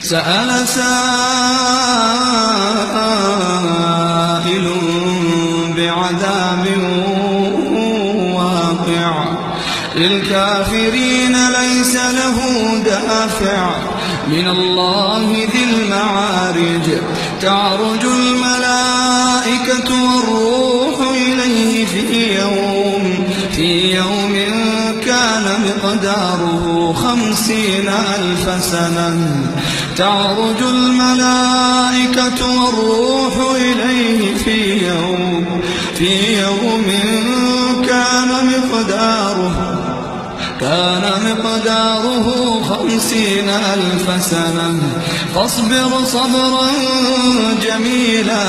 سأل سائل بعذاب واقع للكافرين ليس له دافع من الله ذي المعارج تعرج الملائكة والروح إليه في يوم كان مقداره 50,000 سنة تعرج الملائكة والروح إليه في يوم كان مقداره 50,000 سنة فاصبر صبرا جميلا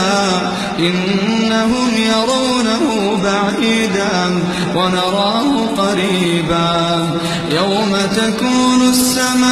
إنهم يرونه بعيدا ونراه قريبا يوم تكون السماء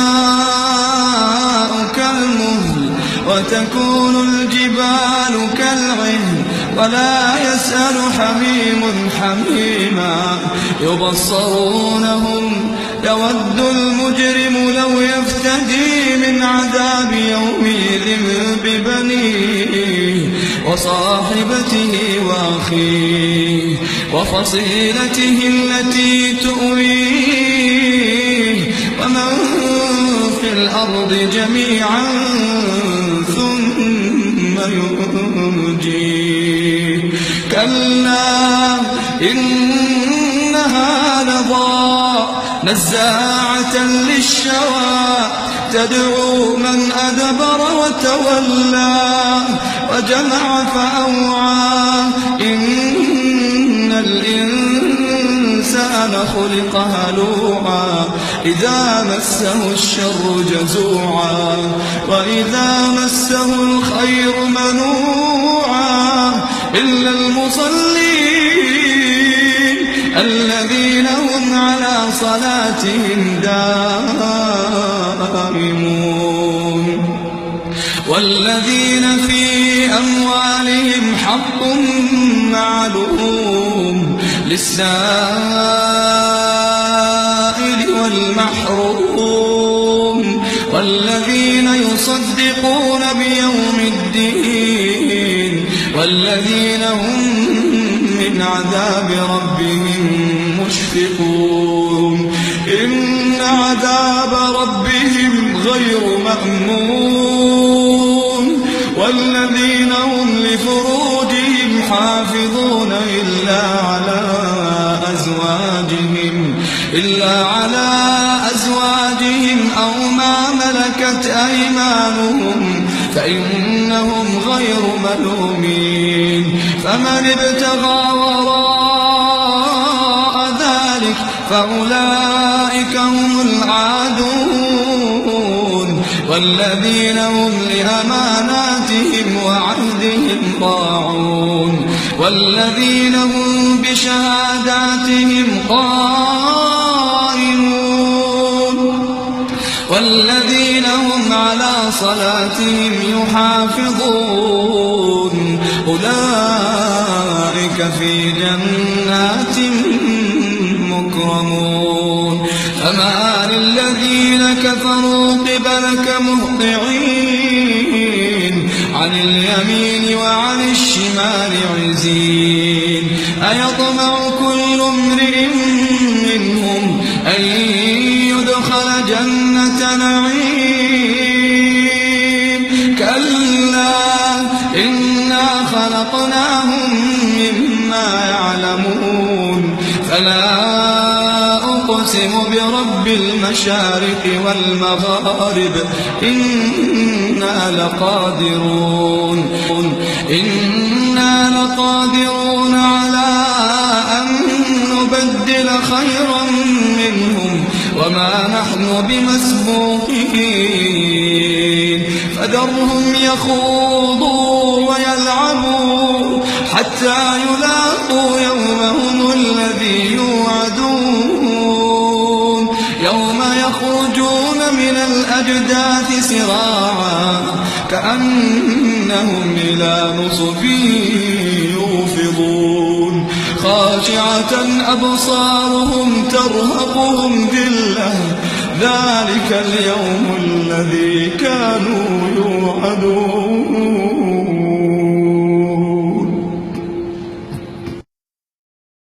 كالمهل وتكون الجبال كالعهن ولا يسأل حميم حميما يبصرونهم يود المجرم لو يفتدي من عذاب يومئذ ببنيه وصاحبته وأخيه وفصيلته التي تؤويه ومن في الأرض جميعا ثم ينجيه كلا إنها لظى نزاعة للشوى تدعو من أدبر وتولى وجمع فأوعى إن الإنسان خلق هلوعا إذا مسه الشر جزوعا وإذا مسه الخير منوعا إلا المصلين الذين هم على صلاتهم دائمون والذين في أموالهم حق معلوم للسائل والمحروم والذين يصدقون بيوم الدين والذين هم من عذاب ربهم مشفقون إن عذاب ربهم غير مأمون والذين هم لفروجهم حافظون إلا على أزواجهم أو ما ملكت أيمانهم فإنهم غير ملومين فمن ابتغى وراء ذلك فأولئك هم العادون والذين هم لأماناتهم وعهدهم راعون والذين هم بشهاداتهم قائمون والذين هم على صلاتهم يحافظون أولئك في جنات مكرمون فما للذين كفروا قبلك مهطعين عن اليمين وعن الشمال عزين أيطمع كل امرئ منهم أن يدخل جنة نعيم كلا إنا خلقناهم مما يعلمون فلا أقسم برب المشارق والمغارب إنا لقادرون على أن نبدل خيرا منهم وما نحن بمسبوقين فذرهم يخوضوا ويلعبوا حتى يلاقوا يومهم الذي يوعدون يوم يخرجون من الأجداث سراعا كأنهم إلى نصب يوفضون خاشعة أبصارهم ترهقهم ذلة ذلك اليوم الذي كانوا يوعدون.